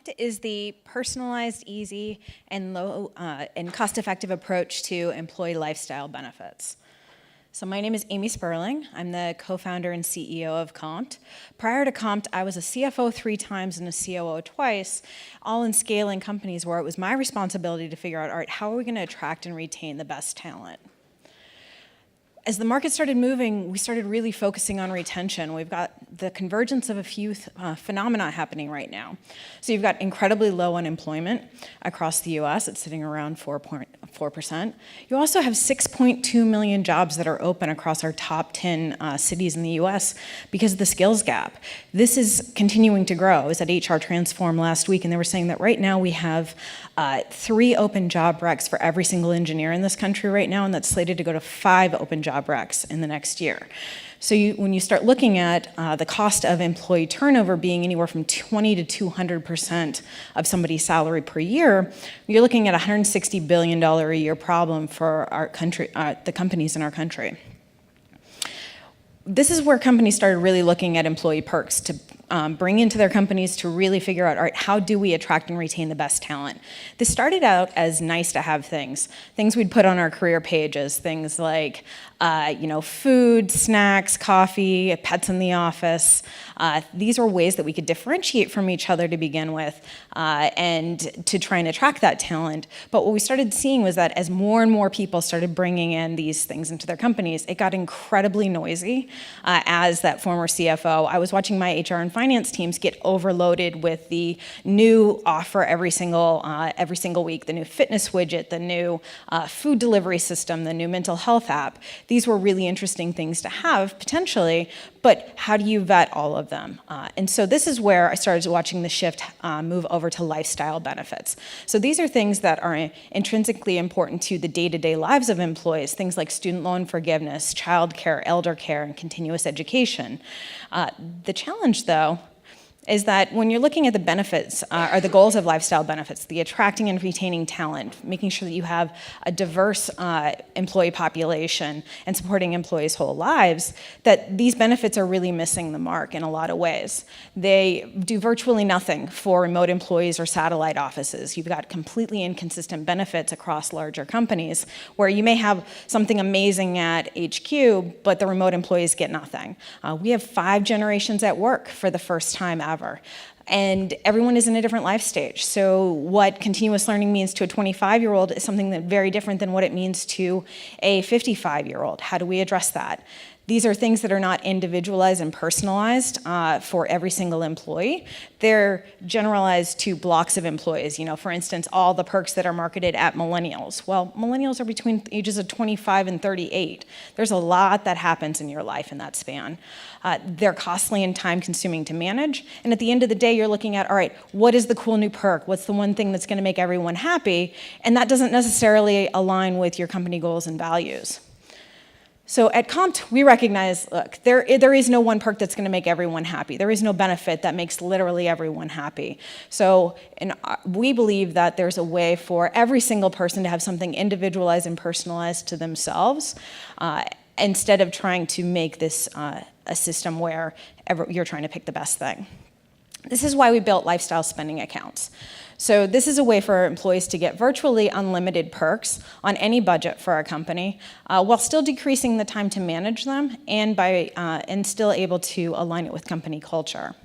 Compt is the personalized, easy, and low and cost-effective approach to employee lifestyle benefits. So my name is Amy Sperling. I'm the co-founder and CEO of Compt. Prior to Compt, I was a CFO 3 times and a COO twice, all in scaling companies where it was my responsibility to figure out, all right, how are we going to attract and retain the best talent? As the market started moving, we started really focusing on retention. We've got the convergence of a few phenomena happening right now. So you've got incredibly low unemployment across the US. It's sitting around 4.4%. You also have 6.2 million jobs that are open across our top 10 cities in the US because of the skills gap. This is continuing to grow. I was at HR Transform last week, and they were saying that right now we have 3 open job recs for every single engineer in this country right now, and that's slated to go to 5 open job recs in the next year. So when you start looking at the cost of employee turnover being anywhere from 20 to 200% of somebody's salary per year, you're looking at a $160 billion a year problem for our country, the companies in our country. This is where companies started really looking at employee perks to bring into their companies to really figure out, all right, how do we attract and retain the best talent? This started out as nice to have things we'd put on our career pages, things like food, snacks, coffee, pets in the office. These were ways that we could differentiate from each other to begin with and to try and attract that talent. But what we started seeing was that as more and more people started bringing in these things into their companies, it got incredibly noisy. As that former CFO, I was watching my HR and finance teams get overloaded with the new offer every single week, the new fitness widget, the new food delivery system, the new mental health app. These were really interesting things to have, potentially, but how do you vet all of them? And so this is where I started watching the shift move over to lifestyle benefits. So these are things that are intrinsically important to the day-to-day lives of employees, things like student loan forgiveness, child care, elder care, and continuous education. The challenge, though, is that when you're looking at the benefits or the goals of lifestyle benefits, the attracting and retaining talent, making sure that you have a diverse employee population and supporting employees' whole lives, that these benefits are really missing the mark in a lot of ways. They do virtually nothing for remote employees or satellite offices. You've got completely inconsistent benefits across larger companies where you may have something amazing at HQ, but the remote employees get nothing. We have 5 generations at work for the first time ever. And everyone is in a different life stage. So what continuous learning means to a 25-year-old is something that very different than what it means to a 55-year-old. How do we address that? These are things that are not individualized and personalized for every single employee. They're generalized to blocks of employees. For instance, all the perks that are marketed at millennials. Well, millennials are between the ages of 25 and 38. There's a lot that happens in your life in that span. They're costly and time-consuming to manage. And at the end of the day, you're looking at, all right, what is the cool new perk? What's the one thing that's going to make everyone happy? And that doesn't necessarily align with your company goals and values. So at Compt, we recognize, look, there is no one perk that's going to make everyone happy. There is no benefit that makes literally everyone happy. So we believe that there's a way for every single person to have something individualized and personalized to themselves instead of trying to make this a system where you're trying to pick the best thing. This is why we built lifestyle spending accounts. So this is a way for employees to get virtually unlimited perks on any budget for our company while still decreasing the time to manage them and still able to align it with company culture.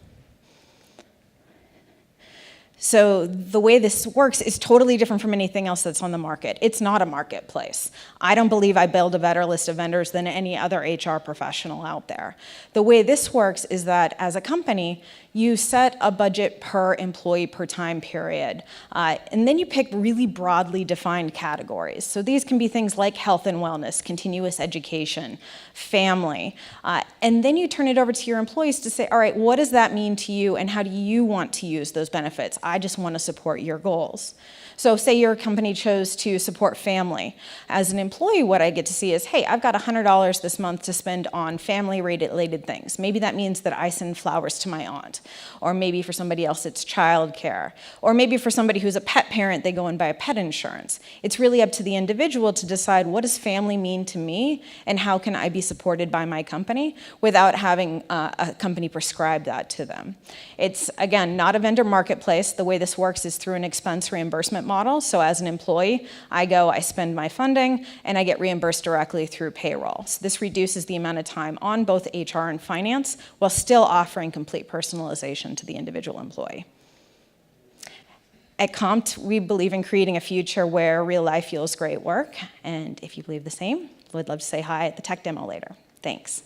So the way this works is totally different from anything else that's on the market. It's not a marketplace. I don't believe I build a better list of vendors than any other HR professional out there. The way this works is that as a company, you set a budget per employee per time period, and then you pick really broadly defined categories. So these can be things like health and wellness, continuous education, family, and then you turn it over to your employees to say, all right, what does that mean to you and how do you want to use those benefits? I just want to support your goals. So say your company chose to support family. As an employee, what I get to see is, hey, I've got $100 this month to spend on family-related things. Maybe that means that I send flowers to my aunt. Or maybe for somebody else, it's childcare. Or maybe for somebody who's a pet parent, they go and buy a pet insurance. It's really up to the individual to decide, what does family mean to me, and how can I be supported by my company without having a company prescribe that to them. It's, again, not a vendor marketplace. The way this works is through an expense reimbursement model. So as an employee, I spend my funding, and I get reimbursed directly through payroll. So this reduces the amount of time on both HR and finance while still offering complete personalization to the individual employee. At Compt, we believe in creating a future where real life fuels great work. And if you believe the same, we'd love to say hi at the tech demo later. Thanks.